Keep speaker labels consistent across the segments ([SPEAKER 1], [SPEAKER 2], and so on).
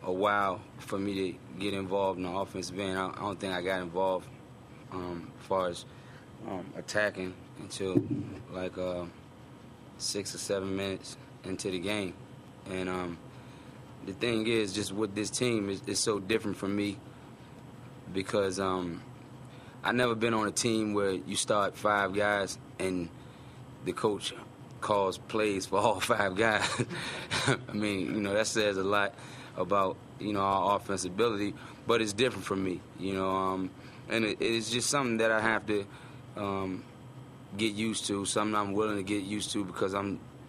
[SPEAKER 1] a while for me to get involved in the offensive end. I don't think I got involved as far as attacking until like 6 or 7 minutes into the game. And the thing is, just with this team, it's so different from me because I never been on a team where you start 5 guys and the coach calls plays for all 5 guys. I mean, that says a lot about, our offensive ability, but it's different from me, and it's just something that I have to get used to, something I'm willing to get used to because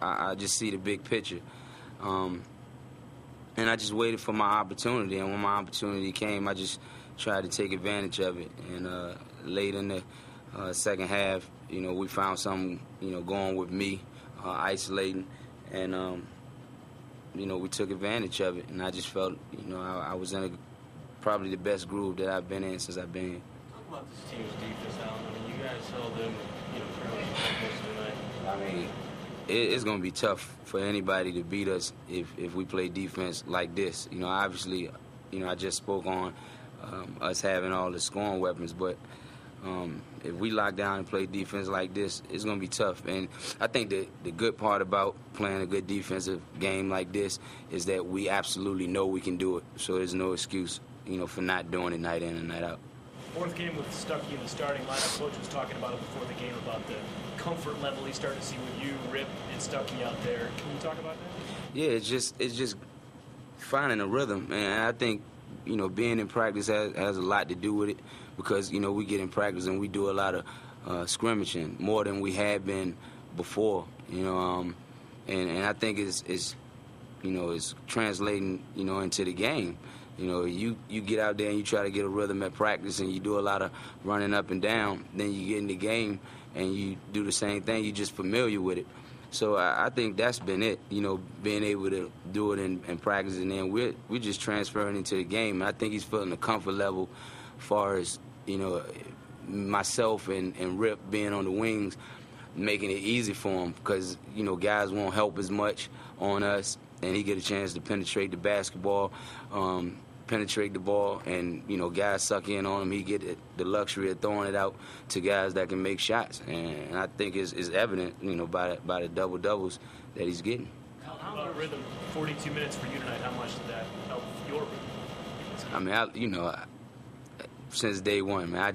[SPEAKER 1] I just see the big picture. And I just waited for my opportunity, and when my opportunity came, I just tried to take advantage of it. And late in the second half, we found something, going with me, isolating, and we took advantage of it. And I just felt, I was in probably the best groove that I've been in since I've been here.
[SPEAKER 2] Talk about this team's defense, Alan. I mean, you guys held them, fairly close tonight.
[SPEAKER 1] I mean, it's going to be tough for anybody to beat us if we play defense like this. Obviously, I just spoke on us having all the scoring weapons, but if we lock down and play defense like this, it's going to be tough. And I think the good part about playing a good defensive game like this is that we absolutely know we can do it. So there's no excuse, for not doing it night in and night out.
[SPEAKER 3] Fourth game with Stuckey in the starting lineup. Coach was talking about it before the game about the comfort level he started to see with you, Rip, and Stuckey out there. Can you talk about that?
[SPEAKER 1] Yeah, it's just finding a rhythm, and I think being in practice has a lot to do with it because we get in practice and we do a lot of scrimmaging more than we had been before. And I think it's translating into the game. You get out there and you try to get a rhythm at practice and you do a lot of running up and down. Then you get in the game and you do the same thing. You're just familiar with it. So I think that's been it, being able to do it in practice. And then we're just transferring into the game. And I think he's feeling the comfort level as far as, myself and Rip being on the wings, making it easy for him because, guys won't help as much on us. And he get a chance to penetrate the basketball, penetrate the ball, and guys suck in on him. He get the luxury of throwing it out to guys that can make shots, and I think it's evident, by the double doubles that he's getting.
[SPEAKER 3] How about rhythm? 42 minutes for you tonight. How much did that help your rhythm?
[SPEAKER 1] I mean, since day one, man,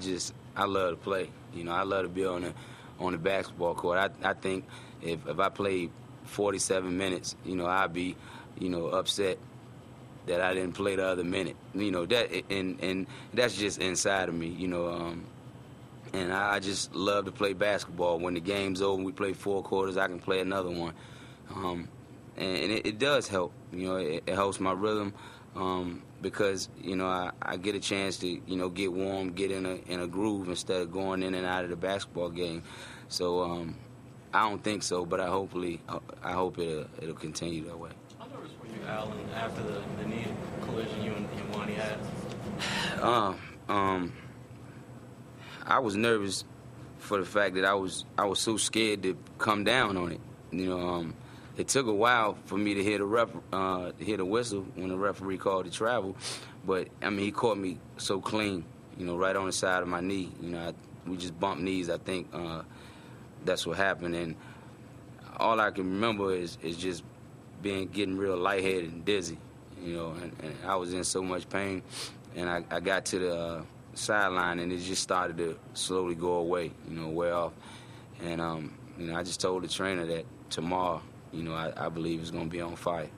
[SPEAKER 1] I love to play. I love to be on the basketball court. I think if I played 47 minutes, I'd be, upset that I didn't play the other minute. That and that's just inside of me, and I just love to play basketball. When the game's over, we play 4 quarters, I can play another one. And it does help, it helps my rhythm because, I get a chance to, get warm, get in a groove instead of going in and out of the basketball game. So I don't think so, but I hope it'll continue that way.
[SPEAKER 2] How nervous were you, Alan, after the knee collision you and Wani had?
[SPEAKER 1] I was nervous for the fact that I was so scared to come down on it. It took a while for me to hear the whistle when the referee called the travel, but I mean he caught me so clean, right on the side of my knee. We just bumped knees. I think that's what happened, and all I can remember is just getting real lightheaded and dizzy, and I was in so much pain, and I got to the sideline and it just started to slowly go away, wear off, and I just told the trainer that tomorrow, I believe it's going to be on fire.